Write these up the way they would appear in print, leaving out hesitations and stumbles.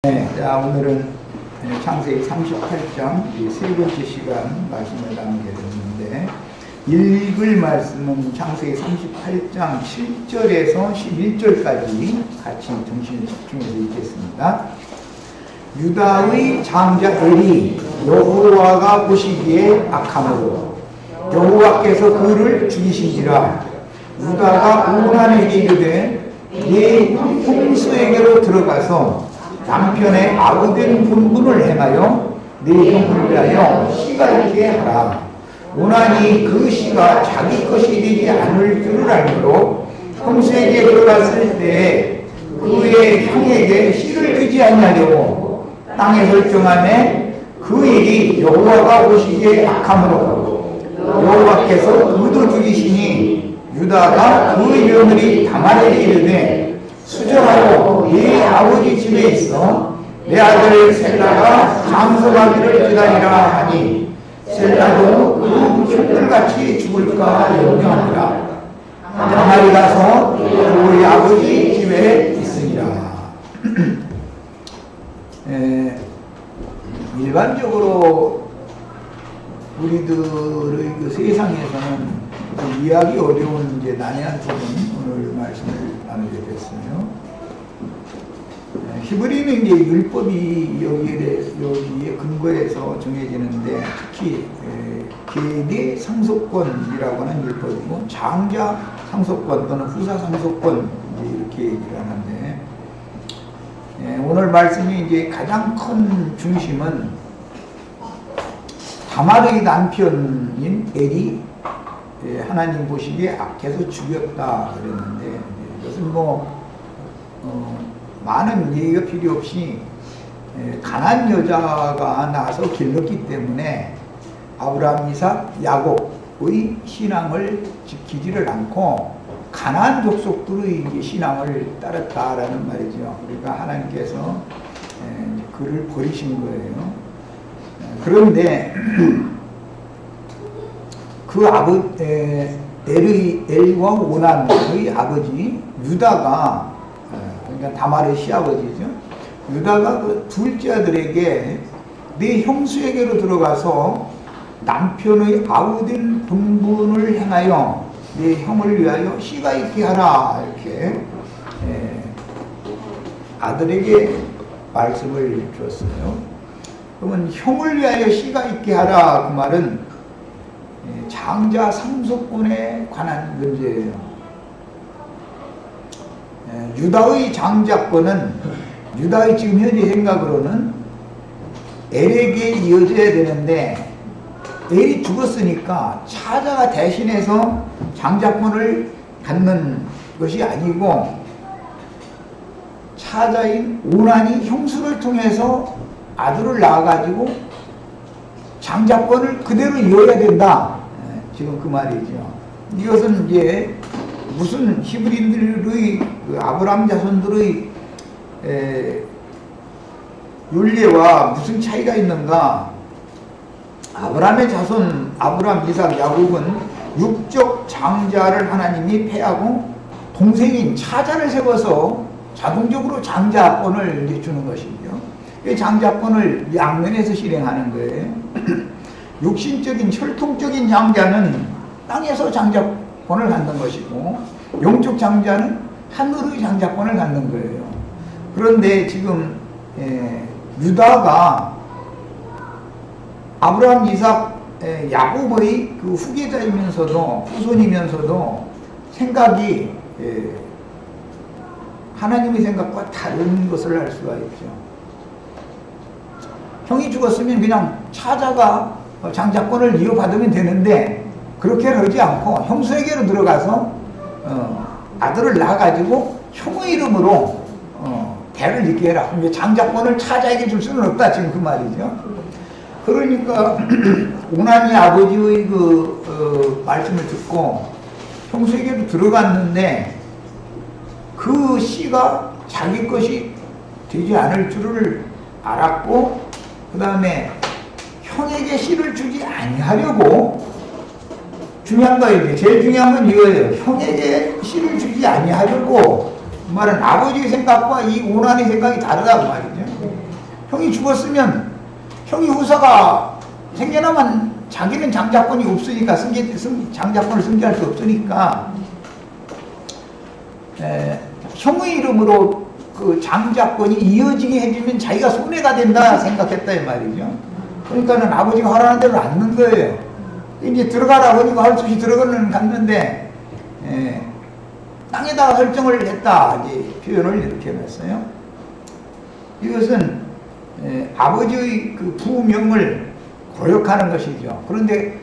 네, 자, 오늘은 창세기 38장 세 번째 시간 말씀을 나누게 됐는데, 읽을 말씀은 창세기 38장 7절에서 11절까지 같이 정신을 집중해서 읽겠습니다. 유다의 장자 엘이 여호와가 보시기에 악함으로 여호와께서 그를 죽이신지라. 유다가 오난에게 이르되 네 형수에게로 들어가서 남편의 아우된 분분을 행하여 네 형을 위하여 씨가 있게 하라. 오난이 그 씨가 자기 것이 되지 않을 줄을 알므로 형수에게 들어갔을 때 그의 형에게 씨를 주지 아니하려고 땅에 설정하매 그 일이 여호와가 보시기에 악함으로 여호와께서 그도 죽이시니 유다가 그 며느리 다말에게 이르되 수절하고 네 아버지 집에 있어 내 아들 셀라가 장서가기를 기다리라 하니 셀라도 그 형들같이 죽을까 염려하니라. 다말이 가서 우리 아버지 집에 있으니라. 일반적으로 우리들의 그 세상에서는 이해하기 어려운 이제 난해한 부분 오늘 말씀을 나누게 됐어요. 히브리는 이제 율법이 여기에 근거해서 정해지는데, 특히 계계 상속권이라고 하는 율법이고 장자 상속권 또는 후사 상속권 이렇게 얘기를 하는데, 오늘 말씀이 이제 가장 큰 중심은 다말의 남편인 엘이 하나님 보시기에 악해서 죽였다 그랬는데, 이것은 많은 얘기가 필요 없이 가난 여자가 나서 길렀기 때문에 아브라함, 이삭, 야곱의 신앙을 지키지를 않고 가나안 족속들의 이제 신앙을 따랐다라는 말이죠. 그러니까 하나님께서 그를 버리신 거예요. 그런데 그 엘과 오난의 아버지 유다가, 그러니까 다말의 시아버지죠. 유다가 그 둘째 아들에게 네 형수에게로 들어가서 남편의 아우된 분분을 행하여 네 형을 위하여 씨가 있게 하라, 이렇게 아들에게 말씀을 줬어요. 그러면 형을 위하여 씨가 있게 하라, 그 말은 장자 상속권에 관한 문제예요. 유다의 장자권은, 유다의 지금 현재 생각으로는 엘에게 이어져야 되는데, 엘이 죽었으니까 차자가 대신해서 장자권을 갖는 것이 아니고 차자인 오난이 형수를 통해서 아들을 낳아가지고 장자권을 그대로 이어야 된다, 지금 그 말이죠. 이것은 이제 무슨 히브리인들의 그 아브라함 자손들의 윤례와 무슨 차이가 있는가? 아브라함의 자손 아브라함, 이삭, 야곱은 육적 장자를 하나님이 패하고 동생인 차자를 세워서 자동적으로 장자권을 이제 주는 것이죠. 이 장자권을 양면에서 실행하는 거예요. 육신적인 혈통적인 장자는 땅에서 장자권을 갖는 것이고, 영적 장자는 하늘의 장자권을 갖는 거예요. 그런데 지금 유다가 아브라함, 이삭, 야곱의 그 후계자이면서도 후손이면서도 생각이 하나님의 생각과 다른 것을 알 수가 있죠. 형이 죽었으면 그냥 차자가 장자권을 이어받으면 되는데, 그렇게 하지 않고 형수에게로 들어가서 아들을 낳아가지고 형의 이름으로 대를 잇게 해라. 장자권을 차자에게 줄 수는 없다, 지금 그 말이죠. 그러니까 오난이 아버지의 말씀을 듣고 형수에게로 들어갔는데, 그 씨가 자기 것이 되지 않을 줄을 알았고, 그 다음에 형에게 씨를 주지 아니하려고, 중요한 거예요. 제일 중요한 건 이거예요. 형에게 씨를 주지 아니하려고, 그 말은 아버지의 생각과 이 오난의 생각이 다르다고 말이죠. 형이 죽었으면 형이 후사가 생겨나면 자기는 장자권이 없으니까 장자권을 승계할 수 없으니까 형의 이름으로 그 장자권이 이어지게 해주면 자기가 손해가 된다 생각했다 이 말이죠. 그러니까는 아버지가 하라는 대로 안 넣는 거예요. 이제 들어가라 하니까 할 수 없이 들어가는 갔는데 땅에다가 설정을 했다 이제 표현을 이렇게 해놨어요. 이것은 아버지의 그 부명을 고역하는 것이죠. 그런데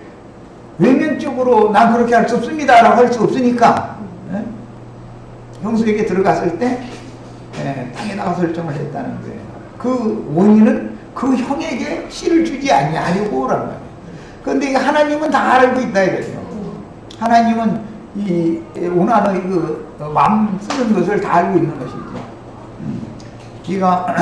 외면적으로 난 그렇게 할 수 없습니다 라고 할 수 없으니까 형수에게 들어갔을 때 땅에다가 설정을 했다는 거예요. 그 원인은 그 형에게 씨를 주지 아니하려고 라는 거예요. 그런데 하나님은 다 알고 있다 이거죠. 하나님은 이 오난의 그 마음 쓰는 것을 다 알고 있는 것이죠. 네가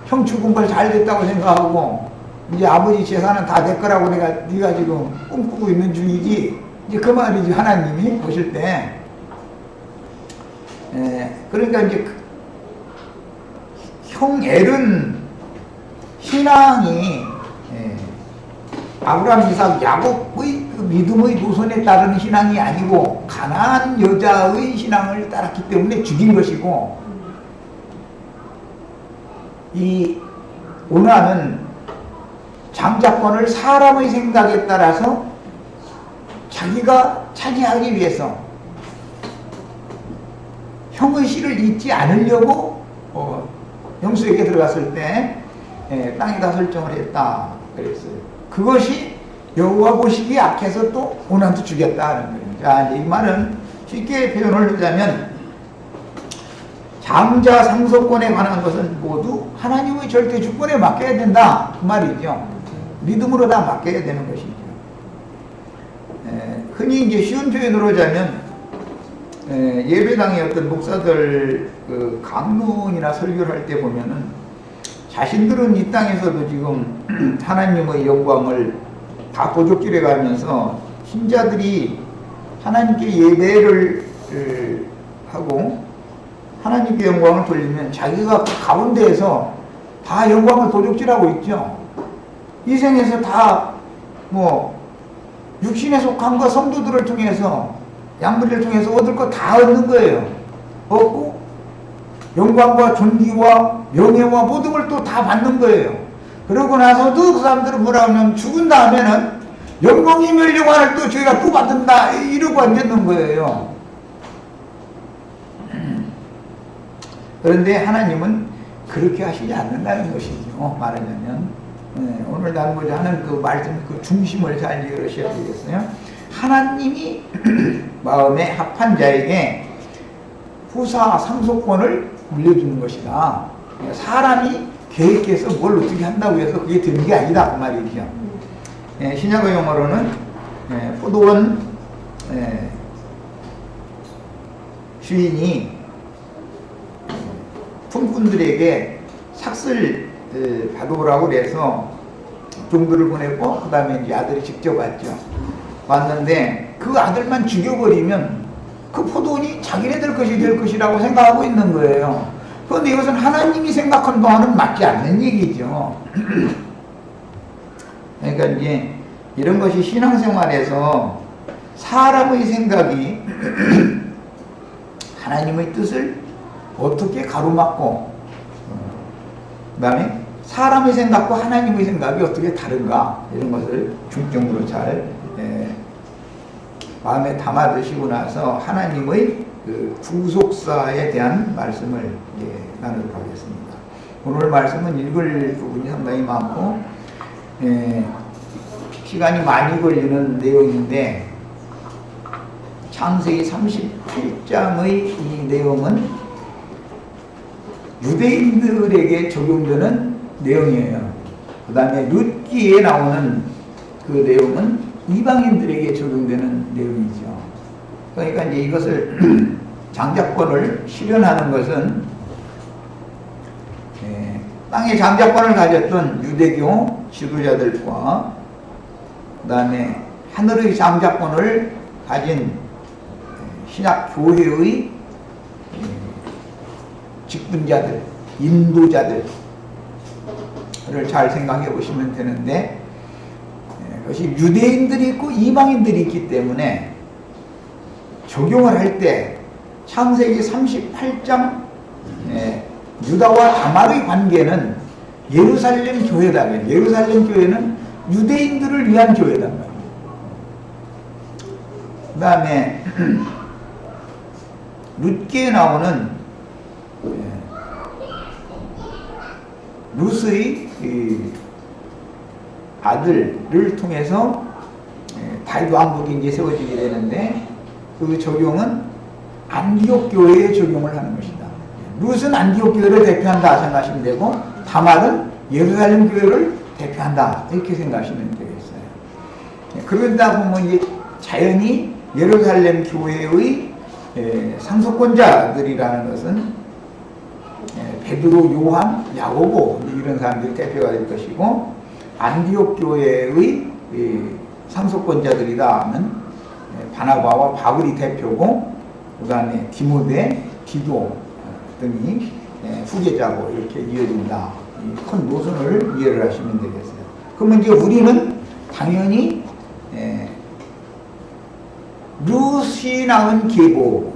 형 죽은 걸 잘 됐다고 생각하고 이제 아버지 재산은 다 내 거라고 네가 지금 꿈꾸고 있는 중이지. 이제 그 말이지 하나님이 보실 때. 그러니까 이제 형 엘은 신앙이 아브라함, 이삭, 야곱의 그 믿음의 노선에 따르는 신앙이 아니고 가나안 여자의 신앙을 따랐기 때문에 죽인 것이고, 이 오난은 장자권을 사람의 생각에 따라서 자기가 차지하기 위해서 형의 씨를 잊지 않으려고 형수에게 들어갔을 때 땅에다 설정을 했다 그랬어요. 그것이 여호와 보시기에 악해서 또 오난도 죽였다는 거예요. 자, 이 말은 쉽게 표현을 하자면 장자 상속권에 관한 것은 모두 하나님의 절대 주권에 맡겨야 된다 그 말이죠. 믿음으로 다 맡겨야 되는 것이죠. 흔히 이제 쉬운 표현으로 하자면 예배당의 어떤 목사들 그 강론이나 설교를 할 때 보면은 자신들은 이 땅에서도 지금 하나님의 영광을 다 도적질해 가면서 신자들이 하나님께 예배를 하고 하나님께 영광을 돌리면 자기가 그 가운데에서 다 영광을 도적질하고 있죠. 이 생에서 다 뭐 육신에 속한 거 성도들을 통해서 양분을 통해서 얻을 거 다 얻는 거예요. 얻고 영광과 존귀와 명예와 모든 걸 또 다 받는 거예요. 그러고 나서도 그 사람들은 뭐라 하면 죽은 다음에는 영광이 멸류관을 또 저희가 또 받는다 이러고 앉는 거예요. 그런데 하나님은 그렇게 하시지 않는다는 것이죠. 말하자면 오늘 나누고자 하는 그 말씀 그 중심을 잘 이해하셔야 되겠어요. 하나님이 마음에 합한 자에게 후사 상속권을 물려주는 것이다. 사람이 계획해서 뭘 어떻게 한다고 해서 그게 되는 게 아니다 그 말이죠. 신약의 용어로는 포도원 주인이 품꾼들에게 삭슬 받아오라고 그래서 종들을 보내고 그 다음에 이제 아들이 직접 왔죠. 왔는데 그 아들만 죽여버리면 그 포도원이 자기네들 것이 될 것이라고 생각하고 있는 거예요. 그런데 이것은 하나님이 생각한 바와는 맞지 않는 얘기죠. 그러니까 이제 이런 것이 신앙생활에서 사람의 생각이 하나님의 뜻을 어떻게 가로막고 그 다음에 사람의 생각과 하나님의 생각이 어떻게 다른가 이런 것을 중점으로 잘 마음에 담아 드시고 나서 하나님의 그 구속사에 대한 말씀을 나누도록 하겠습니다. 오늘 말씀은 읽을 부분이 상당히 많고 시간이 많이 걸리는 내용인데 창세기 37장의 이 내용은 유대인들에게 적용되는 내용이에요. 그 다음에 룻기에 나오는 그 내용은 이방인들에게 적용되는 내용이죠. 그러니까 이제 이것을 장자권을 실현하는 것은 땅의 장자권을 가졌던 유대교 지도자들과 그 다음에 하늘의 장자권을 가진 신약 교회의 직분자들, 인도자들 잘 생각해 보시면 되는데, 그것이 유대인들이 있고 이방인들이 있기 때문에 적용을 할 때 창세기 38장 유다와 다말의 관계는 예루살렘 교회다. 예루살렘 교회는 유대인들을 위한 교회다. 그 다음에 룻기에 나오는 룻의 아들을 통해서 다윗 왕국이 이제 세워지게 되는데, 그 적용은 안디옥 교회에 적용을 하는 것이다. 룻은 안디옥 교회를 대표한다 생각하시면 되고, 다말은 예루살렘 교회를 대표한다 이렇게 생각하시면 되겠어요. 그러다 보면 이제 자연히 예루살렘 교회의 상속권자들이라는 것은 베드로, 요한, 야고보 이런 사람들이 대표가 될 것이고, 안디옥 교회의 상속권자들이다 하면 바나바와 바울이 대표고, 그 다음에 디모데, 디도 등이 후계자고 이렇게 이어진다. 큰 노선을 이해를 하시면 되겠어요. 그러면 이제 우리는 당연히 룻이 낳은 계보와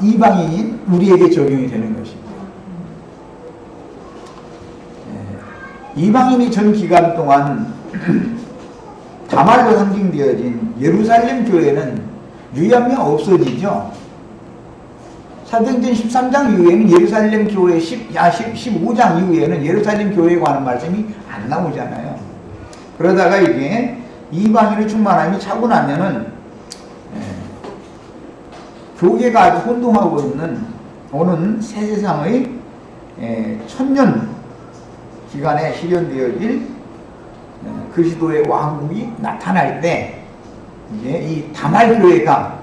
이방인인 우리에게 적용이 되는 것입니다. 이방인이 전 기간 동안 다말로 상징되어진 예루살렘 교회는 유야며 없어지죠. 사도행전 13장 이후에는 예루살렘 교회 15장 이후에는 예루살렘 교회에 관한 말씀이 안 나오잖아요. 그러다가 이게 이방인의 충만함이 차고 나면은 교계가 아주 혼동하고 있는 오는 새 세상의 천년 기간에 실현되어질 그리스도의 왕국이 나타날 때 이제 이 다말 교회가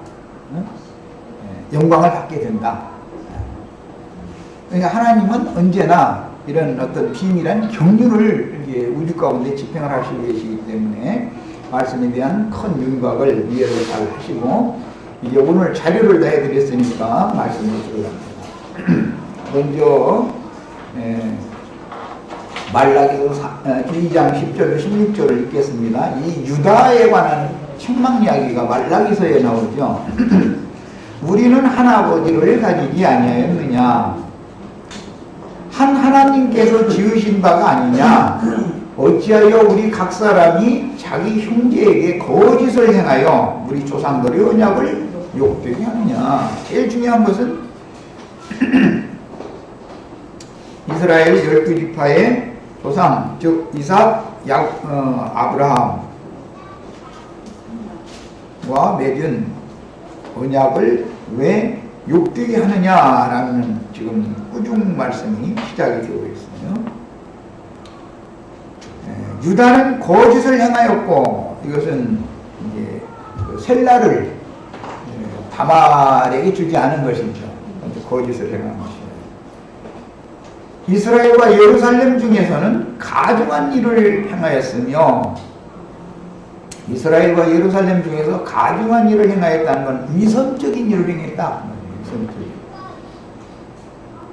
영광을 받게 된다. 그러니까 하나님은 언제나 이런 어떤 비밀한 경륜을 우주 가운데 집행을 하시고 계시기 때문에 말씀에 대한 큰 윤곽을 이해를 잘 하시고, 이제 오늘 자료를 다 해드렸으니까 말씀을 들어갑니다. 먼저 말라기서 2장 10절 16절을 읽겠습니다. 이 유다에 관한 책망 이야기가 말라기서에 나오죠. 우리는 한 아버지를 가지지 아니하였느냐? 한 하나님께서 지으신 바가 아니냐? 어찌하여 우리 각 사람이 자기 형제에게 거짓을 행하여 우리 조상들의 언약을 욕되게 하느냐? 제일 중요한 것은 이스라엘 12지파의 조상, 즉 이삭, 아브라함과 맺은 언약을 왜 욕되게 하느냐라는 지금 꾸중 말씀이 시작이 되고 있어요. 유다는 거짓을 행하였고, 이것은 이제 셀라를 다말에게 주지 않은 것이죠. 거짓을 행한 것이에요. 이스라엘과 예루살렘 중에서는 가증한 일을 행하였으며, 이스라엘과 예루살렘 중에서 가증한 일을 행하였다는 건 위선적인 일을 행했다. 위선적인.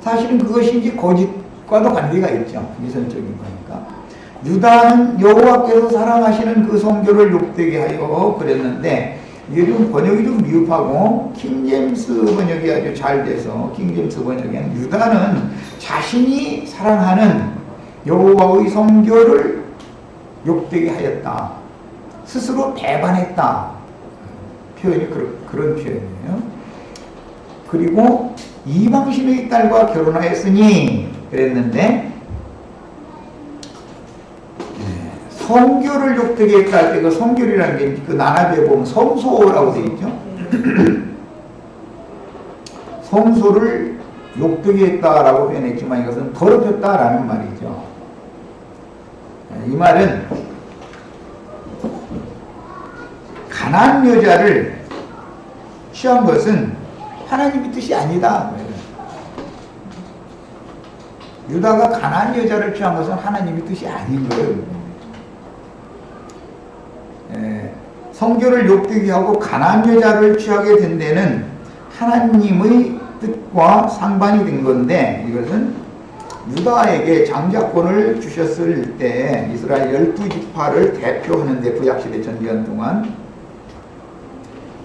사실은 그것이 이제 거짓과도 관계가 있죠. 위선적인 거니까. 유다는 여호와께서 사랑하시는 그 성교를 욕되게 하여 그랬는데, 이게 좀 번역이 좀 미흡하고, 킹제임스 번역이 아주 잘 돼서 킹제임스 번역에는 유다는 자신이 사랑하는 여호와의 성교를 욕되게 하였다. 스스로 배반했다. 표현이 그런 표현이에요. 그리고 이방신의 딸과 결혼하였으니 그랬는데, 성교를 욕되게 했다 할 때 그 성교이라는 게 그 나라비에 보면 성소라고 되어 있죠. 성소를 욕되게 했다라고 표현했지만 이것은 더럽혔다라는 말이죠. 이 말은 가나안 여자를 취한 것은 하나님의 뜻이 아니다. 유다가 가나안 여자를 취한 것은 하나님의 뜻이 아닌 거예요. 성교를 욕되게 하고 가나안 여자를 취하게 된 데는 하나님의 뜻과 상반이 된 건데, 이것은 유다에게 장자권을 주셨을 때 이스라엘 12지파를 대표하는데 구약시대 전기간 동안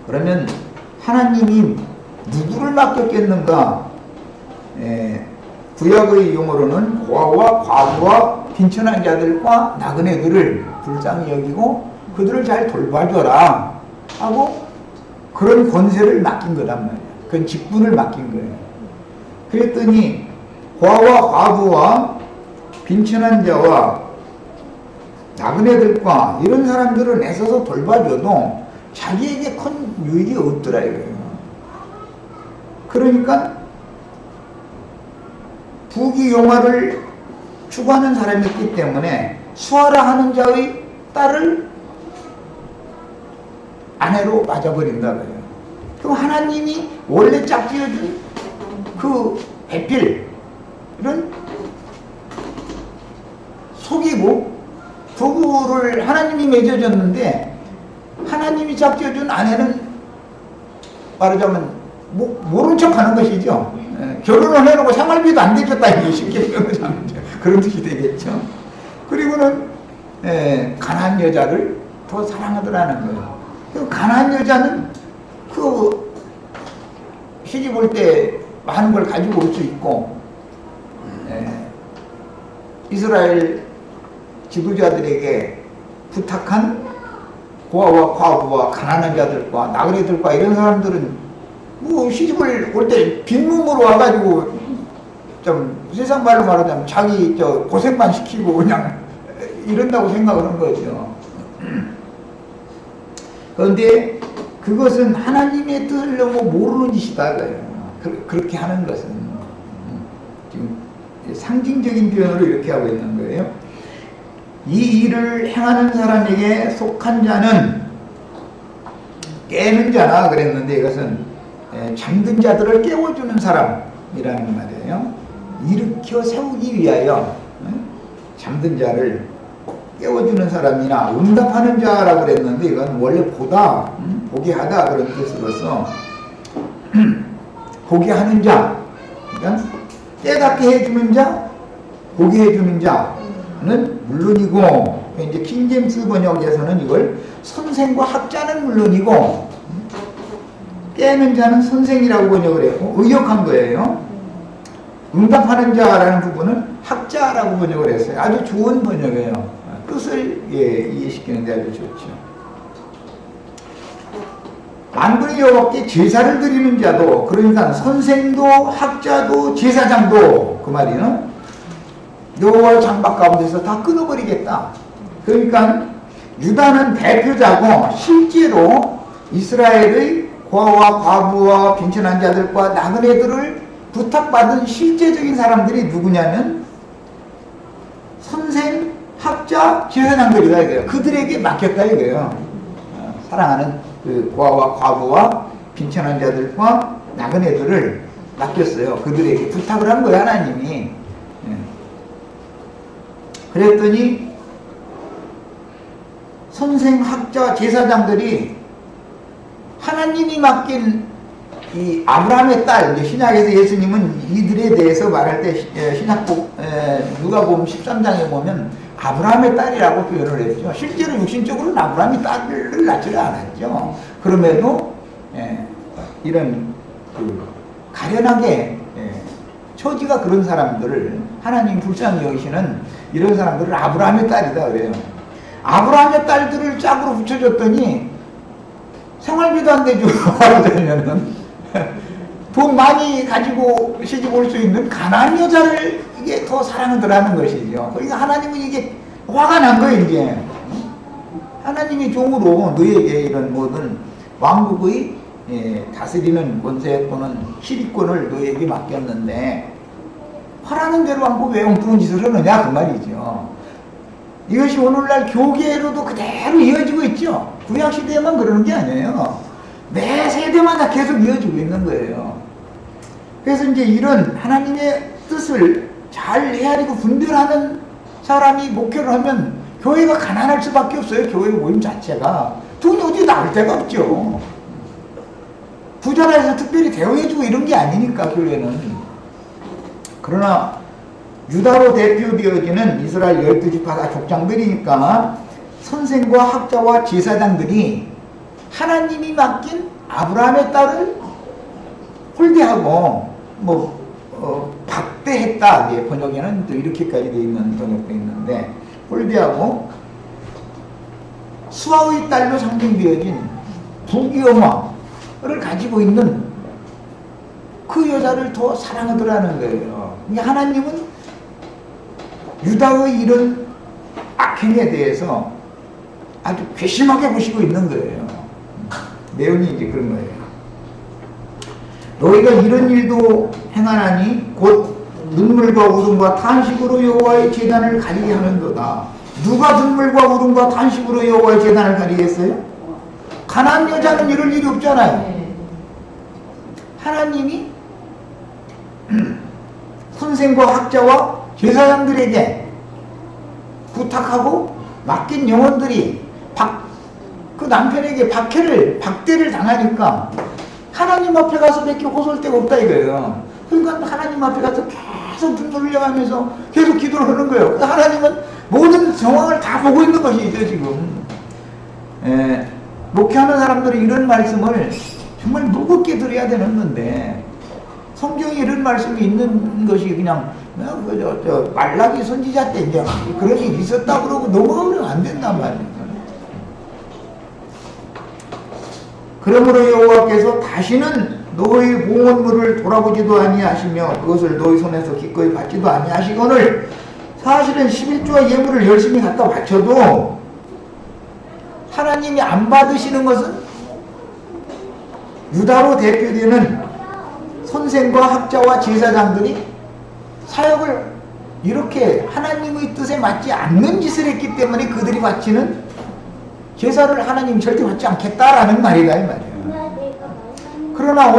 그러면 하나님이 누구를 맡겼겠는가? 구약의 용어로는 고아와 과부와 빈천한 자들과 나그네들을 불쌍히 여기고 그들을 잘 돌봐줘라 하고 그런 권세를 맡긴 거란 말이야. 그건 직분을 맡긴 거예요. 그랬더니 고아와 과부와 빈천한 자와 나그네들과 이런 사람들을 애써서 돌봐줘도 자기에게 큰 유익이 없더라 이거예요. 그러니까 부귀영화를 추구하는 사람이었기 때문에 수아라 하는 자의 딸을 아내로 맞아버린다 그래요. 그럼 하나님이 원래 짝지어준 그 배필 이런 속이고 부부를 하나님이 맺어줬는데 하나님이 짝지어준 아내는 말하자면 모른 척 하는 것이죠. 결혼을 해놓고 생활비도 안 대줬다 이게 쉽게 표현하면 그런 뜻이 되겠죠. 그리고는 가난한 여자를 더 사랑하더라는 거예요. 그 가난한 여자는 그 시집 올 때 많은 걸 가지고 올 수 있고 이스라엘 지도자들에게 부탁한 고아와 과부와 가난한 자들과 나그네들과 이런 사람들은 뭐 시집을 올 때 빈몸으로 와가지고 좀 세상 말로 말하자면 자기 고생만 시키고 그냥 이런다고 생각을 한 거죠. 그런데 그것은 하나님의 뜻을 너무 모르는 짓이다. 그렇게 하는 것은 지금 상징적인 표현으로 이렇게 하고 있는 거예요. 이 일을 행하는 사람에게 속한 자는 깨는 자나 그랬는데 이것은 잠든 자들을 깨워주는 사람이라는 말이에요. 일으켜 세우기 위하여 잠든 자를 깨워주는 사람이나 응답하는 자라고 그랬는데 이건 원래 보다, 보게 하다 그런 뜻으로서 보게 하는 자, 그러니까 깨닫게 해주는 자, 보게 해주는 자는 물론이고 이제 킹제임스 번역에서는 이걸 선생과 학자는 물론이고 깨는 자는 선생이라고 번역을 했고 의역한 거예요. 응답하는 자라는 부분은 학자라고 번역을 했어요. 아주 좋은 번역이에요. 뜻을 이해시키는데 아주 좋죠. 만군의 여호와께 제사를 드리는 자도 그러니까 선생도 학자도 제사장도 그 말이에요. 여호와의 장막 가운데서 다 끊어버리겠다. 그러니까 유다는 대표자고 실제로 이스라엘의 고아와 과부와 빈천한 자들과 나그네들을 부탁받은 실제적인 사람들이 누구냐면 선생, 학자, 제사장들이다 이거예요. 그들에게 맡겼다 이거예요. 사랑하는 그 고아와 과부와 빈천한 자들과 나그네들을 맡겼어요. 그들에게 부탁을 한 거예요, 하나님이. 그랬더니 선생, 학자, 제사장들이 하나님이 맡긴 이 아브라함의 딸, 이제 신약에서 예수님은 이들에 대해서 말할 때 신약복 누가복음 13장에 보면 아브라함의 딸이라고 표현을 했죠. 실제로 육신적으로는 아브라함이 딸을 낳지를 않았죠. 그럼에도 이런 가련하게 처지가 그런 사람들을 하나님 불쌍히 여기시는 이런 사람들을 아브라함의 딸이다 그래요. 아브라함의 딸들을 짝으로 붙여줬더니 생활비도 안 되죠. 말하자면은 돈 많이 가지고 시집 올 수 있는 가난한 여자를 이게 더 사랑하더라는 것이죠. 그러니까 하나님은 이게 화가 난 거예요. 이제 하나님이 종으로 너에게 이런 모든 왕국의 다스리는 권세 또는 시리권을 너에게 맡겼는데 화나는 대로 왕국 왜 엉뚱한 짓을 하느냐 그 말이죠. 이것이 오늘날 교계로도 그대로 이어지고 있죠. 구약시대에만 그러는 게 아니에요. 매 세대마다 계속 이어지고 있는 거예요. 그래서 이제 이런 하나님의 뜻을 잘 헤아리고 분별하는 사람이 목회를 하면 교회가 가난할 수밖에 없어요. 교회 모임 자체가. 돈이 어디 나올 데가 없죠. 부자라 해서 특별히 대우해주고 이런 게 아니니까 교회는. 그러나 유다로 대표되어지는 이스라엘 12지파 다 족장들이니까 선생과 학자와 제사장들이 하나님이 맡긴 아브라함의 딸을 홀대하고 박대했다. 예, 번역에는 또 이렇게까지 되어 있는 번역도 있는데 홀대하고 수아의 딸로 상징되어진 부귀영화를 가지고 있는 그 여자를 더 사랑하더라는 거예요. 하나님은 유다의 이런 악행에 대해서 아주 괘씸하게 보시고 있는 거예요. 내용이 이제 그런 거예요. 너희가 이런 일도 행하나니 곧 눈물과 울음과 탄식으로 여호와의 제단을 가리게 하는도다. 누가 눈물과 울음과 탄식으로 여호와의 제단을 가리게 했어요? 가나안 여자는 이럴 일이 없잖아요. 하나님이 선생과 학자와 제사장들에게 부탁하고 맡긴 영혼들이 그 남편에게 박대를 당하니까 하나님 앞에 가서 밖에 호소할 데가 없다 이거예요. 그러니까 하나님 앞에 가서 계속 눈물을 흘려가면서 계속 기도를 하는 거예요. 하나님은 모든 정황을 다 보고 있는 것이죠 지금. 목회하는 사람들이 이런 말씀을 정말 무겁게 들어야 되는 건데 성경에 이런 말씀이 있는 것이 그냥 말라기 선지자 때 이제 그런 일이 있었다 그러고 넘어가면 안 된단 말이에요. 그러므로 여호와께서 다시는 너희 봉헌물을 돌아보지도 아니하시며 그것을 너희 손에서 기꺼이 받지도 아니하시거늘 사실은 11조와 예물을 열심히 갖다 바쳐도 하나님이 안 받으시는 것은 유다로 대표되는 선생과 학자와 제사장들이 사역을 이렇게 하나님의 뜻에 맞지 않는 짓을 했기 때문에 그들이 바치는 제사를 하나님이 절대 받지 않겠다라는 말이다 이 말이에요. 그러나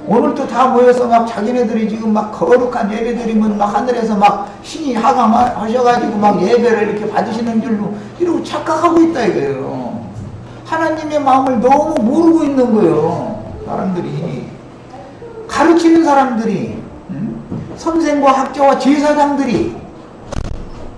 오늘도 다 모여서 막 자기네들이 지금 막 거룩한 예배 드리면 막 하늘에서 막 신이 하강하셔가지고 막 예배를 이렇게 받으시는 줄로 이러고 착각하고 있다 이거예요. 하나님의 마음을 너무 모르고 있는 거예요. 사람들이 가르치는 사람들이 선생과 학자와 제사장들이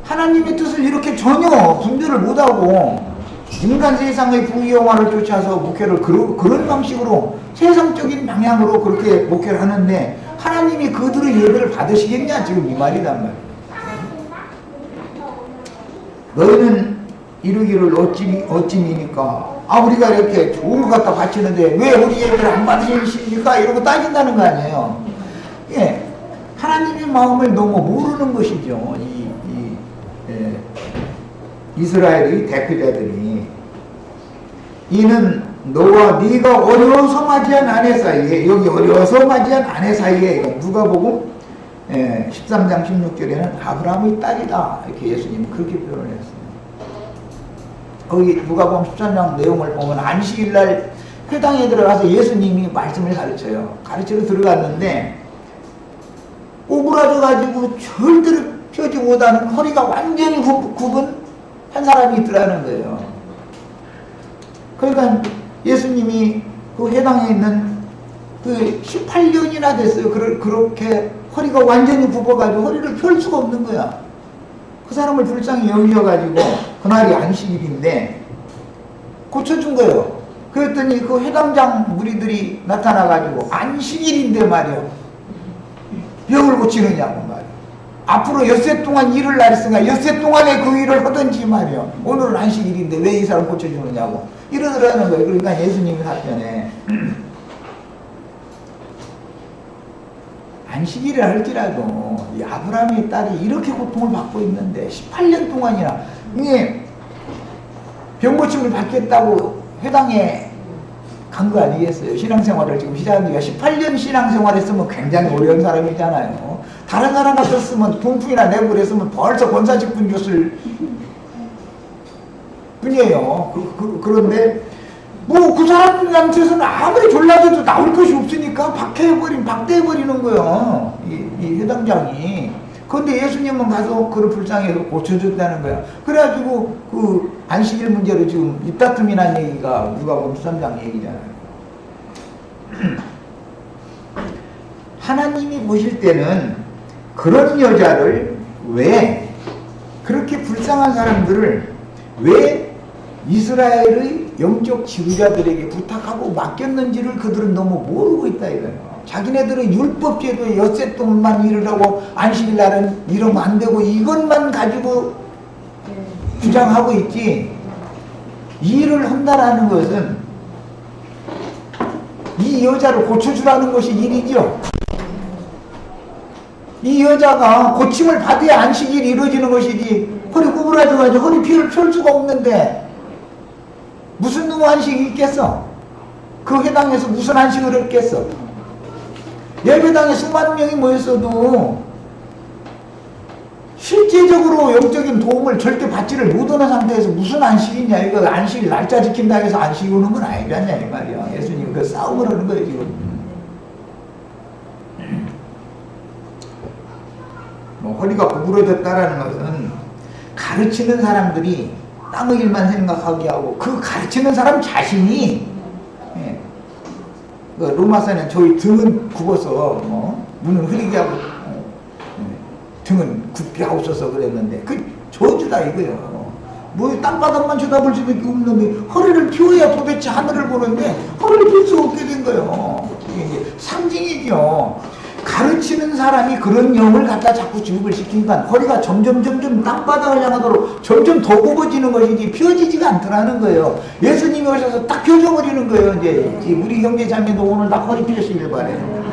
하나님의 뜻을 이렇게 전혀 분별을 못하고 인간 세상의 부귀영화를 쫓아서 목회를 그런 방식으로 세상적인 방향으로 그렇게 목회를 하는데 하나님이 그들의 예배를 받으시겠냐 지금 이 말이란 말이에요. 너희는 이르기를 어찌니까 우리가 이렇게 좋은 것 갖다 바치는데 왜 우리 예배를 안 받으십니까? 이러고 따진다는 거 아니에요. 예, 하나님의 마음을 너무 모르는 것이죠. 이스라엘의 대표자들이 이는 너와 네가 어려워서 맞이한 아내 사이에 여기 어려워서 맞이한 아내 사이에 누가복음 13장 16절에는 아브라함의 딸이다 이렇게 예수님은 그렇게 표현을 했어요. 거기 누가복음 13장 내용을 보면 안식일날 회당에 들어가서 예수님이 말씀을 가르쳐요. 가르치러 들어갔는데 오그라져 가지고 절대로 펴지 못하는 허리가 완전히 굽은 한 사람이 있더라는 거예요. 그러니까 예수님이 그 회당에 있는 그 18년이나 됐어요. 그렇게 허리가 완전히 굽어가지고 허리를 펼 수가 없는 거야. 그 사람을 불쌍히 여기셔가지고 그날이 안식일인데 고쳐준 거예요. 그랬더니 그 회당장 무리들이 나타나가지고 안식일인데 말이요. 병을 고치느냐고 말이요. 앞으로 엿새 동안 일을 날했으니까 엿새 동안에 그 일을 하든지 말이요. 오늘은 안식일인데 왜 이 사람 고쳐주느냐고 이러더라는 거예요. 그러니까 예수님이 답변해 안식일을 할지라도 이 아브라함의 딸이 이렇게 고통을 받고 있는데 18년 동안이나 이게 병고침을 받겠다고 회당에 간 거 아니겠어요? 신앙생활을 지금 시작한 지가 18년 신앙생활 했으면 굉장히 어려운 사람이잖아요. 다른 사람 같았으면 동풍이나 내고 그랬으면 벌써 권사직분 줬을 뿐이에요. 그런데 뭐 그 사람한테서는 아무리 졸라도 나올 것이 없으니까 박대해버리는 거예요. 이 회당장이. 그런데 예수님은 가서 그를 불쌍해서 고쳐줬다는 거야. 그래가지고 그 안식일 문제로 지금 입다툼이 난 얘기가 누가복음 13장 얘기잖아요. 하나님이 보실 때는 그런 여자를 왜 그렇게 불쌍한 사람들을 왜 이스라엘의 영적 지도자들에게 부탁하고 맡겼는지를 그들은 너무 모르고 있다 이거예요. 자기네들은 율법제도에 엿새 동안만 일을 안식일 날은 이러면 안 되고 이것만 가지고 주장하고 있지, 일을 한다라는 것은 이 여자를 고쳐주라는 것이 일이죠. 이 여자가 고침을 받아야 안식일이 이루어지는 것이지, 허리 구부라져가지고 허리 피를 펼 수가 없는데 무슨 놈의 안식이 있겠어? 그 회당에서 무슨 안식을 했겠어? 예배당에 수만 명이 모였어도 실제적으로 영적인 도움을 절대 받지를 못하는 상태에서 무슨 안식이냐, 이거 안식일 날짜 지킨다 해서 안식이 오는 건 아니지 않냐 이 말이야. 예수님 그 싸움을 하는 거예요 지금. 허리가 구부러졌다라는 것은 가르치는 사람들이 땅의 일만 생각하게 하고 그 가르치는 사람 자신이, 그 로마서는 저희 등은 굽어서 눈은 흐리게 하고 등은 굽게 하옵소서 그랬는데 그 저주다 이거예요. 뭐 땅바닥만 쳐다볼 수밖에 없는데 허리를 펴야 도대체 하늘을 보는데 허리를 펼 수 없게 된 거예요. 이게 이제 상징이죠. 가르치는 사람이 그런 영을 갖다 자꾸 주입을 시키니까 허리가 점점 땅바닥을 향하도록 점점 더 굽어지는 것이지 펴지지가 않더라는 거예요. 예수님이 오셔서 딱 펴져버리는 거예요. 이제 우리 형제 자매도 오늘 딱 허리 펴시길 바래요.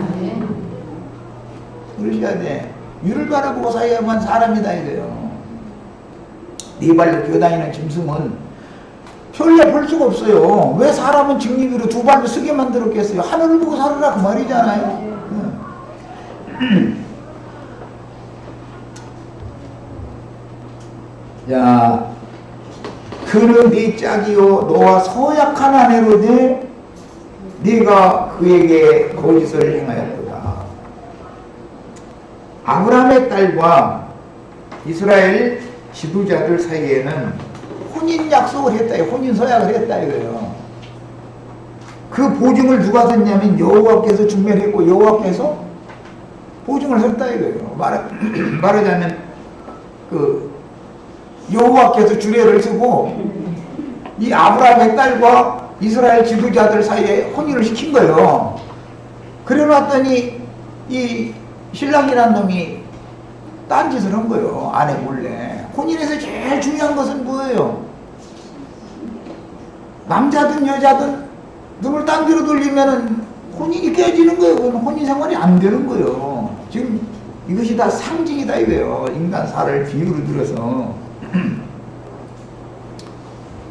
그러셔야 돼. 유를 바라보고 사야만 사람이다 이거예요. 네 발로 기어다니는 짐승은 펼려 볼 수가 없어요. 왜 사람은 직립으로 두 발로 쓰게 만들었겠어요? 하늘을 보고 살으라 그 말이잖아요. 자, 그는 네 짝이요 너와 서약한 아내로되 네가 그에게 거짓을 행하였도다. 아브라함의 딸과 이스라엘 지도자들 사이에는 혼인 약속을 했다, 혼인 서약을 했다 이거예요. 그 보증을 누가 섰냐면 여호와께서 중매했고 여호와께서 보증을 섰다 이거예요. 말하자면 그 여호와께서 주례를 쓰고 이 아브라함의 딸과 이스라엘 지도자들 사이에 혼인을 시킨 거예요. 그래 놨더니 이 신랑이란 놈이 딴짓을 한 거예요. 아내 몰래. 혼인에서 제일 중요한 것은 뭐예요? 남자든 여자든 눈을 딴 데로 돌리면은 혼인이 깨지는 거예요. 혼인 생활이 안 되는 거예요. 지금 이것이 다 상징이다 이거예요. 인간사를 비유로 들어서.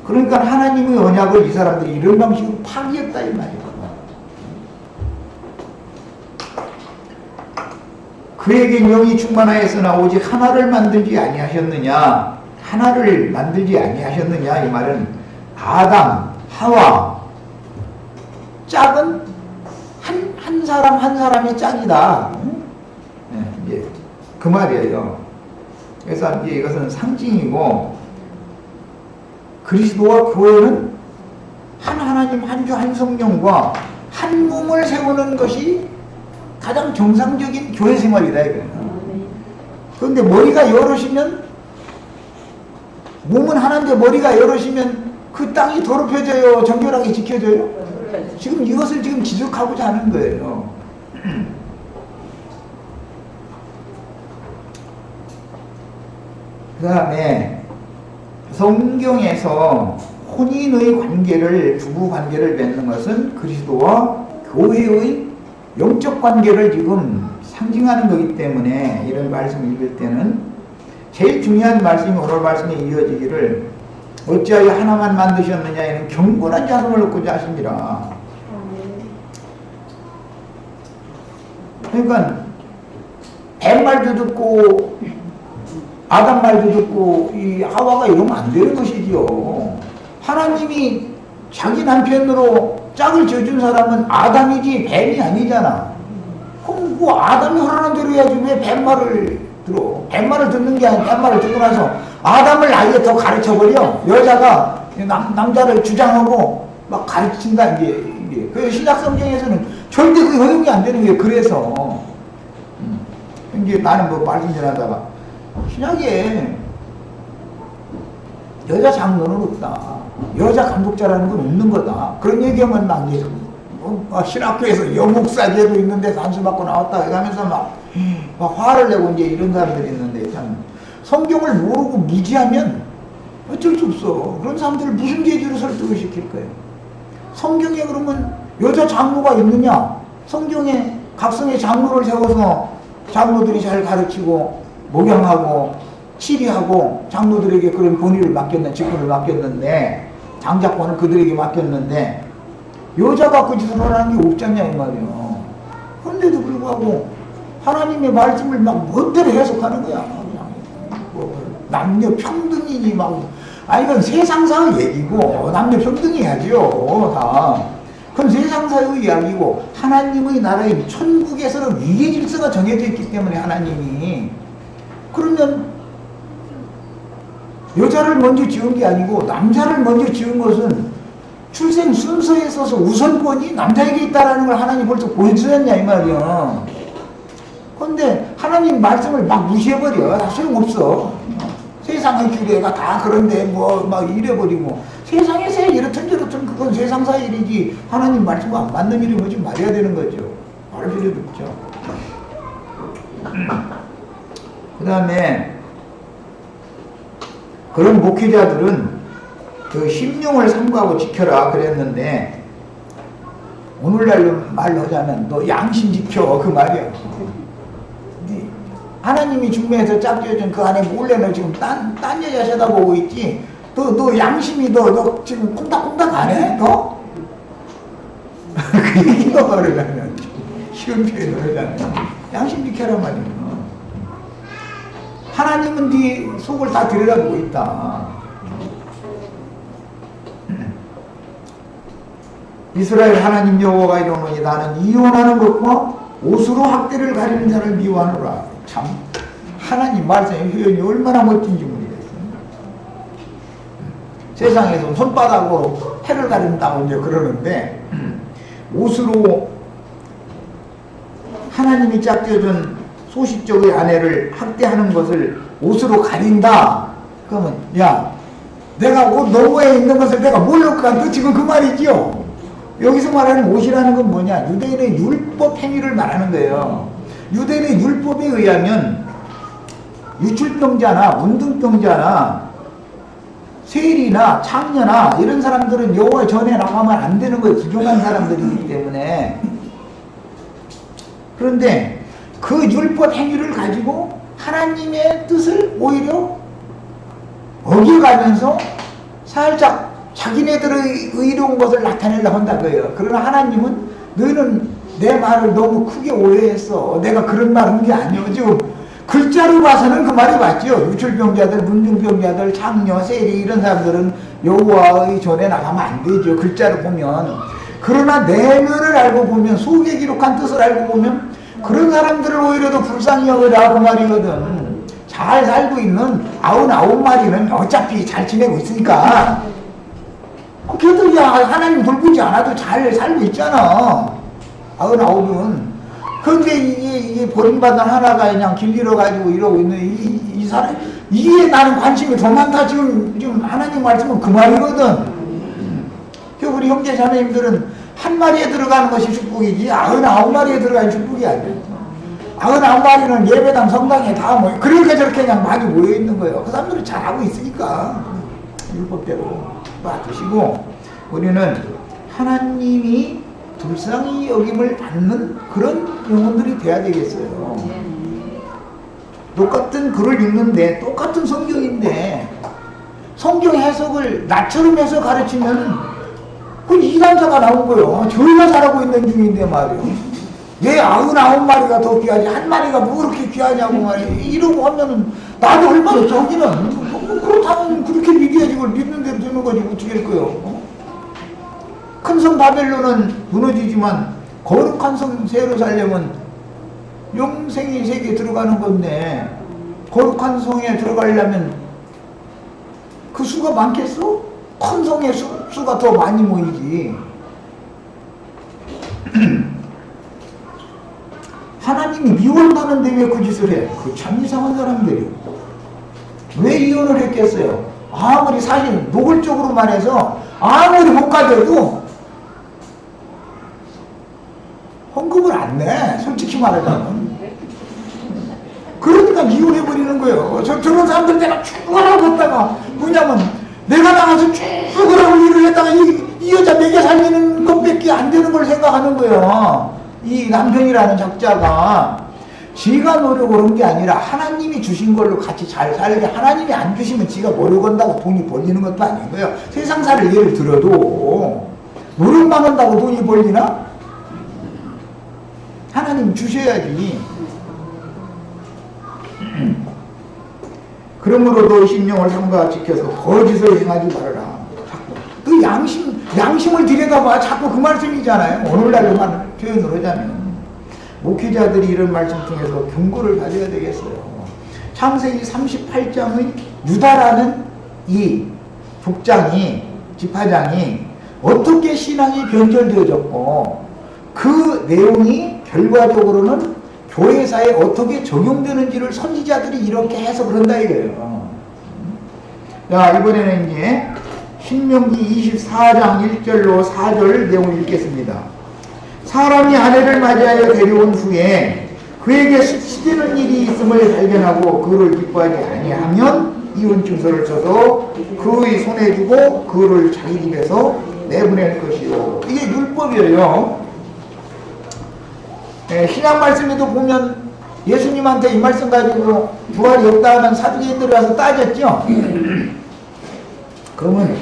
그러니까 하나님의 언약을 이 사람들이 이런 방식으로 파기했다 이 말이에요. 그에게 영이 충만하였으나 오직 하나를 만들지 아니하셨느냐, 하나를 만들지 아니하셨느냐 이 말은 아담, 하와 짝은 한 사람 한 사람의 짝이다. 이제 그 말이에요. 그래서 이제 이것은 상징이고, 그리스도와 교회는 한 하나님 한 주 한 성령과 한 몸을 세우는 것이 가장 정상적인 교회 생활이다 이거예요. 그런데 머리가 여럿이면, 몸은 하나인데 머리가 여럿이면 그 땅이 더럽혀져요, 정결하게 지켜져요? 지금 이것을 지금 지적하고자 하는 거예요. 그 다음에 성경에서 혼인의 관계를, 부부 관계를 맺는 것은 그리스도와 교회의 영적 관계를 지금 상징하는 거기 때문에 이런 말씀을 읽을 때는 제일 중요한 말씀이 오늘 말씀에 이어지기를 어찌하여 하나만 만드셨느냐 이는 경건한 자손을 얻고자 하십니다. 그러니까 뱀 말도 듣고 아담 말도 듣고 이 하와가 이러면 안 되는 것이지요. 하나님이 자기 남편으로 짝을 지어준 사람은 아담이지 뱀이 아니잖아. 그럼 그 아담이 하라는 대로 해야지 왜 뱀 말을 들어? 뱀 말을 듣는 게 아니라 뱀 말을 듣고 나서 아담을 아예 더 가르쳐버려. 여자가 남자를 주장하고 막 가르친다 이게. 그 신약 성경에서는 절대 그 허용이 안 되는 게 그래서. 이제 나는 뭐 말씀 전하다가 신약에 여자 장로는 없다. 여자 감독자라는 건 없는 거다. 그런 얘기하면 난 이제 신학교에서 여목사제도 있는데 단수 받고 나왔다 이러면서 막 화를 내고 이제 이런 사람들이 있는데 참 성경을 모르고 무지하면 어쩔 수 없어. 그런 사람들을 무슨 계기로 설득을 시킬 거예요? 성경에 그러면 여자 장로가 있느냐? 성경에 각성의 장로를 세워서 장로들이 잘 가르치고 목양하고 치리하고 장로들에게 그런 권위를 맡겼는 직분을 맡겼는데 장자권을 그들에게 맡겼는데 여자가 그 짓을 하는 게 없잖냐 이 말이에요. 그런데도 불구하고 하나님의 말씀을 막 멋대로 해석하는 거야. 그냥 뭐 남녀 평등이니 막 이건 세상사의 얘기고 남녀 평등해야죠 다. 그건 세상사의 이야기고 하나님의 나라인 천국에서는 위계 질서가 정해져 있기 때문에 하나님이 그러면 여자를 먼저 지은 게 아니고 남자를 먼저 지은 것은 출생 순서에 있어서 우선권이 남자에게 있다라는 걸 하나님 벌써 보여주셨냐 이 말이야. 그런데 하나님 말씀을 막 무시해버려. 다 소용없어. 세상의 규례가 다 그런데 뭐 막 이래버리고 세상에서 이렇든 저렇든 그건 세상사 일이지 하나님 말씀과 안 맞는 일이 뭐지 말해야 되는 거죠. 말할 필요도 없죠. 그 다음에 그런 목회자들은 그 심령을 삼가하고 지켜라 그랬는데 오늘날로 말로 하자면 너 양심 지켜 그 말이야. 하나님이 중매에서 짝지어준 그 안에 몰래 너 지금 딴 여자 쳐다보고 있지. 너 양심이 너 지금 콩닥콩닥 안 해? 너? 그 얘기가 말하면 쉬운 표현을 하자면 양심 지켜라 말이야. 하나님은 네 속을 다 들여다보고 있다. 이스라엘 하나님 여호와가 이러노니 나는 이혼하는 것과 옷으로 학대를 가리는 자를 미워하노라. 참 하나님 말씀의 표현이 얼마나 멋진지 모르겠어요. 세상에서 손바닥으로 해를 가린다고 이제 그러는데 옷으로 하나님이 짝지어준 소식적의 아내를 학대하는 것을 옷으로 가린다. 그러면 야 내가 옷 너머에 있는 것을 내가 모를까? 너 지금 그 말이지요. 여기서 말하는 옷이라는 건 뭐냐? 유대인의 율법 행위를 말하는 거예요. 유대인의 율법에 의하면 유출병자나 운등병자나 세리나 창녀나 이런 사람들은 여호와 전에 나가면 안 되는 거예요. 부정한 사람들이기 때문에. 그런데 그 율법 행위를 가지고 하나님의 뜻을 오히려 어겨가면서 살짝 자기네들의 의로운 것을 나타내려고 한다고요. 그러나 하나님은 너희는 내 말을 너무 크게 오해했어. 내가 그런 말 한 게 아니오. 지금 글자로 봐서는 그 말이 맞죠. 유출병자들, 문중병자들, 창녀, 세리 이런 사람들은 여호와의 전에 나가면 안 되죠. 글자로 보면. 그러나 내면을 알고 보면 속에 기록한 뜻을 알고 보면 그런 사람들을 오히려 더 불쌍히 여기라 그 말이거든. 잘 살고 있는 99마리는 어차피 잘 지내고 있으니까 걔들 하나님 돌보지 않아도 잘 살고 있잖아. 99은. 그런데 이게 버림받은 하나가 그냥 길 잃어가지고 이러고 있는 이 사람, 이게 나는 관심이 더 많다. 지금 하나님 말씀은 그 말이거든. 우리 형제 자매님들은 한 마리에 들어가는 것이 축복이지 99마리에 들어가는 축복이 아니야. 99마리는 예배당 성당에 다 모여. 그러니까 저렇게 그냥 많이 모여 있는 거예요. 그 사람들은 잘하고 있으니까 율법대로 놔두시고 우리는 하나님이 불쌍히 여김을 받는 그런 영혼들이 돼야 되겠어요. 똑같은 글을 읽는데 똑같은 성경인데 성경 해석을 나처럼 해서 가르치면 그 이단자가 나온 거예요. 저희가 잘하고 있는 중인데 말이에요. 왜 99마리가 더 귀하지 한 마리가 뭐 그렇게 귀하냐고 말이에요. 이러고 하면은 나도 얼마나 저기는 그렇다면 그렇게 믿어야지. 그걸 믿는 대로 되는 거지 어떻게 할 거예요. 큰 성 바벨론은 무너지지만 거룩한 성 예루살렘은 영생의 세계에 들어가는 건데 거룩한 성에 들어가려면 그 수가 많겠어? 큰 성의 수가 더 많이 모이지. 하나님이 미워한다는데 왜 그 짓을 해? 그 참 이상한 사람들이. 왜 이혼을 했겠어요? 아무리 사실 노골적으로 말해서 아무리 못 가져도 헌금을 안 내. 솔직히 말하자면. 그러니까 이혼해버리는 거예요. 저런 사람들 내가 죽으라고 했다가 뭐냐면 내가 나가서 죽으라고 일을 했다가 이 여자 먹여 살리는 것밖에 안 되는 걸 생각하는 거예요. 이 남편이라는 적자가 지가 노력을 한 게 아니라 하나님이 주신 걸로 같이 잘 살게, 하나님이 안 주시면 지가 노력 한다고 돈이 벌리는 것도 아닌 거예요. 세상사를 예를 들어도 노력만 한다고 돈이 벌리나? 하나님 주셔야지. 그러므로도 신령을 삼가 지켜서 거짓을 행하지 말아라. 자꾸 그 양심을 들여다봐. 자꾸 그 말씀이잖아요. 오늘날로만 표현을 하자면 목회자들이 이런 말씀 통해서 경고를 가져야 되겠어요. 창세기 38장의 유다라는 이 족장이, 지파장이 어떻게 신앙이 변절되어졌고 그 내용이 결과적으로는 교회사에 어떻게 적용되는지를 선지자들이 이렇게 해석을 한다 이거예요. 자, 이번에는 이제 신명기 24장 1절로 4절 내용을 읽겠습니다. 사람이 아내를 맞이하여 데려온 후에 그에게 수치되는 일이 있음을 발견하고 그를 기뻐하지 아니하면 이혼증서를 써서 그의 손에 주고 그를 자기 집에서 내보낼 것이요. 이게 율법이에요. 신약 말씀에도 보면 예수님한테 이 말씀 가지고 부활이 없다 하는 사두개인들이 와서 따졌죠. 그러면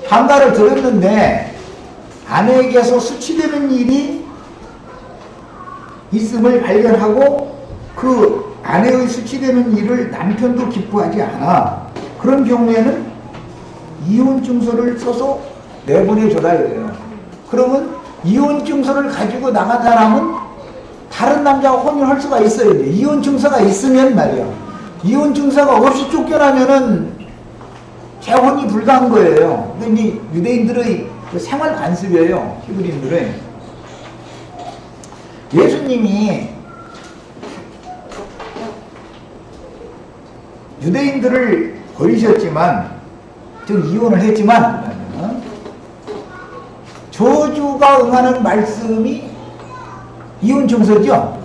환가를 들었는데 아내에게서 수치되는 일이 있음을 발견하고 그 아내의 수치되는 일을 남편도 기뻐하지 않아. 그런 경우에는 이혼증서를 써서 내보내줘라 이래요. 그러면 이혼증서를 가지고 나간 사람은 다른 남자와 혼인할 수가 있어요. 이혼증서가 있으면 말이야. 이혼증서가 없이 쫓겨나면은 재혼이 불가한 거예요. 근데 유대인들의 생활 관습이에요. 히브리인들의. 예수님이 유대인들을 버리셨지만, 즉 이혼을 했지만 저주가 응하는 말씀이 이혼증서죠.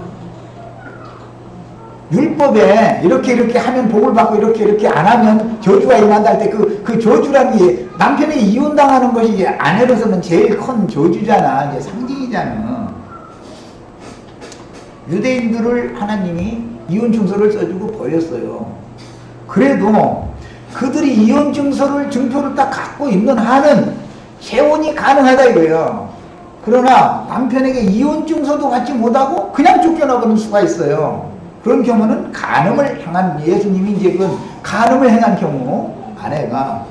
율법에 이렇게 하면 복을 받고 이렇게 안 하면 저주가 임한다 할 때 그 저주라는 게 남편이 이혼당하는 것이 아내로서는 제일 큰 저주잖아. 이제 상징이잖아. 유대인들을 하나님이 이혼증서를 써주고 버렸어요. 그래도 그들이 이혼증서를 증표를 딱 갖고 있는 한은 재혼이 가능하다 이거예요. 그러나 남편에게 이혼증서도 갖지 못하고 그냥 쫓겨나버릴 수가 있어요. 그런 경우는 간음을 행한, 예수님이 이제 그 간음을 행한 경우 아내가,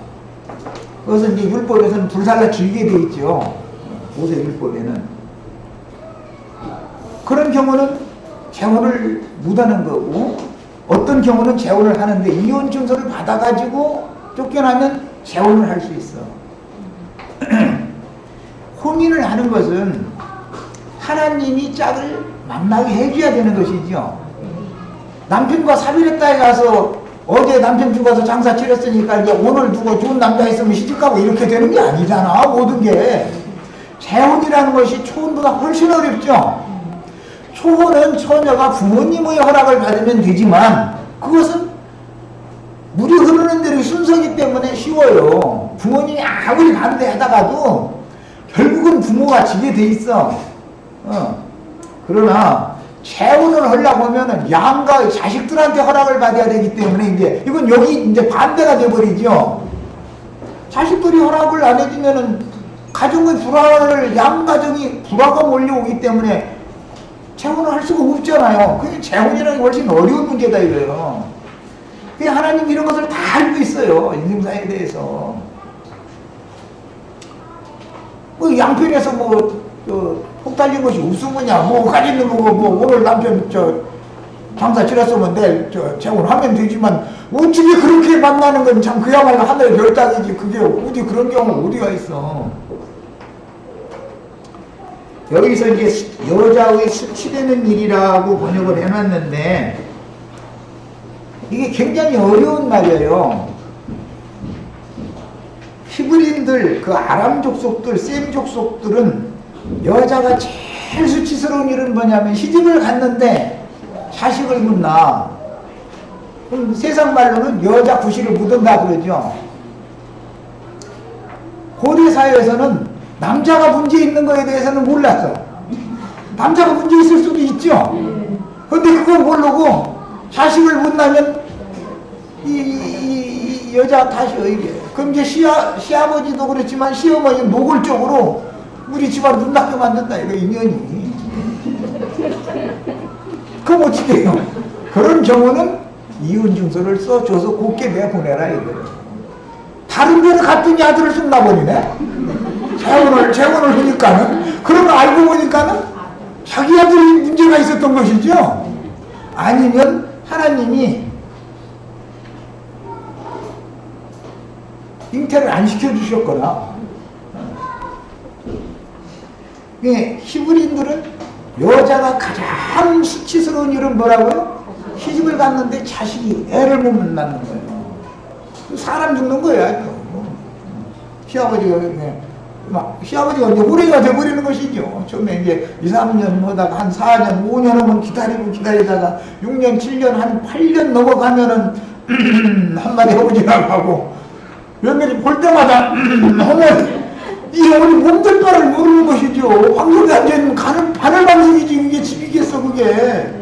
그것은 이제 율법에서는 불살라 죽이게 돼 있죠. 모세 율법에는. 그런 경우는 재혼을 못하는 거고, 어떤 경우는 재혼을 하는데 이혼증서를 받아가지고 쫓겨나면 재혼을 할 수 있어. 혼인을 하는 것은 하나님이 짝을 만나게 해줘야 되는 것이죠. 남편과 사별했다에 가서 어제 남편 죽어서 장사 치렀으니까 이제 오늘 누구 좋은 남자 있으면 시집가고 이렇게 되는 게 아니잖아. 모든 게. 재혼이라는 것이 초혼보다 훨씬 어렵죠. 초혼은 처녀가 부모님의 허락을 받으면 되지만 그것은 물이 흐르는 대로 순서이기 때문에 쉬워요. 부모님이 아무리 반대하다가도 결국은 부모가 지게 돼 있어. 그러나 재혼을 하려고 하면은 양가 자식들한테 허락을 받아야 되기 때문에 이제 이건 여기 이제 반대가 돼버리죠. 자식들이 허락을 안 해주면은 가정의 불화를 양가정이 불화가 몰려오기 때문에 재혼을 할 수가 없잖아요. 그게 재혼이라는 게 훨씬 어려운 문제다 이거예요. 그냥 하나님 이런 것을 다 알고 있어요. 인생사에 대해서. 뭐 양편에서 혹 달린 것이 없으면야 뭐 가지는 거고 뭐 오늘 남편 장사 치렀으면 내일 재혼하면 되지만 어떻게 그렇게 만나는 건 참 그야말로 하늘의 별따기지. 그게 어디 그런 경우가 어디가 있어. 여기서 이제 여자의 수치되는 일이라고 번역을 해놨는데 이게 굉장히 어려운 말이에요. 히브리인들, 그 아람 족속들, 셈 족속들은 여자가 제일 수치스러운 일은 뭐냐면 시집을 갔는데 자식을 묻나. 그럼 세상 말로는 여자 구실을 묻은다 그러죠. 고대 사회에서는 남자가 문제 있는 거에 대해서는 몰랐어. 남자가 문제 있을 수도 있죠. 근데 그걸 모르고 자식을 묻나면 이 여자 다시 그럼 이제 시아버지도 그렇지만 시어머니는 노골적으로 우리 집안 눈 나게 만든다 이거 인연이. 그럼 어떻게 해요? 그런 경우는 이혼증서를 써줘서 곱게 내보내라 이거예요. 다른 데는 갔더니 아들을 쑥 나버리네. 재혼을 하니까는. 그러면 알고 보니까는 자기 아들이 문제가 있었던 것이죠. 아니면 하나님이 잉태를 안 시켜주셨거나. 히브리인들은 여자가 가장 수치스러운 일은 뭐라고요? 시집을 갔는데 자식이 애를 못 낳는 거예요. 사람 죽는 거야. 시아버지가 이제 호래가 돼버리는 것이죠. 처음에 이제 2, 3년 하다가 한 4년, 5년 하면 기다리다가 6년, 7년, 한 8년 넘어가면은 한마디 아버지라고 하고 며느리 볼 때마다 어머니 이 어머니 몸들 바를 모르는 것이죠. 방송에 앉아있는 바늘방송이지 이게 집이겠어 그게.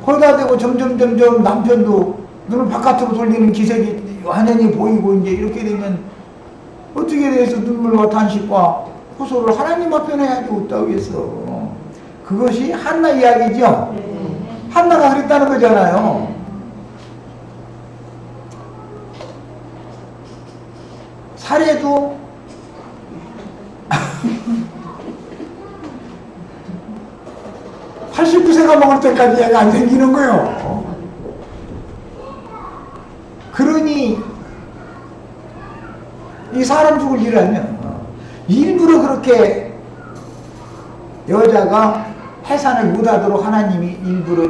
거기다 대고 점점 남편도 눈을 바깥으로 돌리는 기색이 완연히 보이고 이제 이렇게 되면 어떻게 돼서 눈물과 탄식과 호소를 하나님 앞에 내야지 어떠겠어. 그것이 한나 이야기죠. 한나가 그랬다는 거잖아요. 사례도 89세가 먹을 때까지 애가 안 생기는 거예요. 그러니 이 사람 죽을 일하면 일부러 그렇게 여자가 해산을 못하도록 하나님이 일부러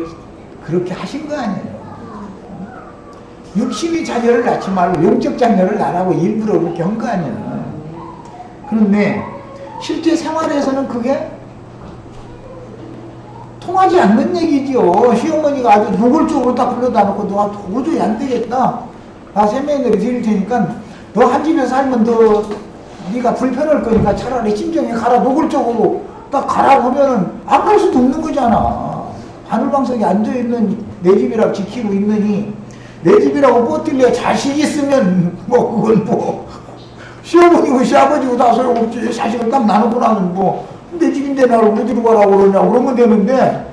그렇게 하신 거 아니에요. 육신의 자녀를 낳지 말고 영적 자녀를 낳으라고 일부러 그렇게 한 거 아니에요. 그런데 실제 생활에서는 그게 통하지 않는 얘기죠. 시어머니가 아주 노골적으로 딱 불러다 놓고 너 도저히 안 되겠다. 나 세면대를 드릴 테니까 너 한 집에 살면 네가 불편할 거니까 차라리 친정에 가라. 노골적으로 딱 가라고 하면은 안 갈 수도 없는 거잖아. 바늘방석에 앉아있는 내 집이라고 지키고 있느니 내 집이라고 버틸래 자식 있으면 뭐 그건 뭐 시어머니고 시아버지고 다 소용없지. 자식을 딱 나누고 나면 뭐 내 집인데 나를 어디로 가라고 그러냐 그러면 되는데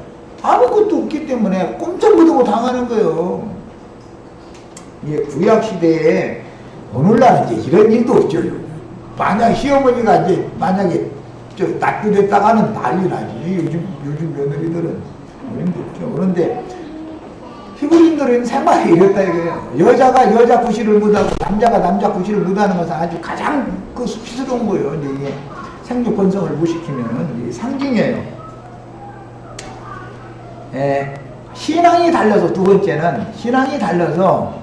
아무것도 없기 때문에 꼼짝 못하고 당하는 거예요. 이게 구약시대에 오늘날 이제 이런 일도 없죠. 만약 시어머니가 이제 만약에 납부됐다가는 난리 나지. 요즘 며느리들은 힘들죠. 그런데 히브리인들은 생활이 이랬다 이거예요. 여자가 여자 구실을 못하고 남자가 남자 구실을 못하는 것은 아주 가장 그 수치스러운 거예요. 이게 생육 번성을 못 시키면 이게 상징이에요. 신앙이 달라서 두 번째는 신앙이 달라서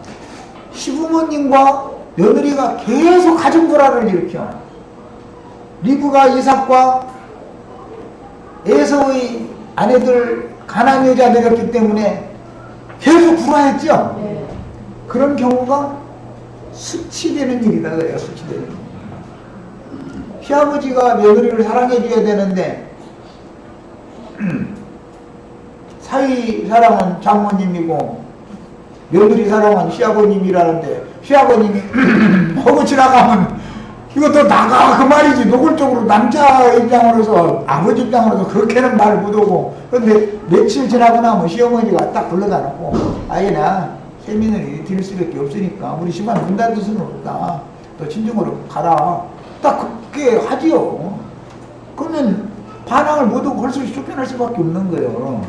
시부모님과 며느리가 계속 가정 불화를 일으켜. 리브가 이삭과 에서의 아내들 가나안 여자들이었기 때문에 계속 불화했죠. 그런 경우가 수치되는 일이다 그래요. 수치되는 일. 시아버지가 며느리를 사랑해줘야 되는데 사위 사랑은 장모님이고 며느리 사랑은 시아버님이라는데 시아버님이 허구 지나가면 이것도 나가 그 말이지. 노골적으로 남자 입장으로서 아버지 입장으로서 그렇게는 말을 못하고 근데 며칠 지나고 나면 시어머니가 딱 불러다 놓고 아이나 세미늘이 드릴 수밖에 없으니까 우리 집안 문 닫을 수는 없다. 너 친정으로 가라. 딱 그렇게 하지요. 그러면 반항을 못하고 헐수록 쫓겨날 수밖에 없는 거예요.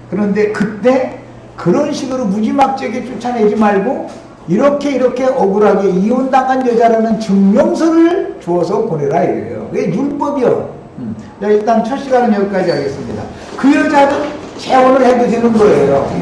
그런데 그때 그런 식으로 무지막지하게 쫓아내지 말고 이렇게 억울하게 이혼당한 여자라는 증명서를 주어서 보내라 이거예요. 그게 율법이요. 자, 일단 첫 시간은 여기까지 하겠습니다. 그 여자는 재혼을 해도 되는 거예요.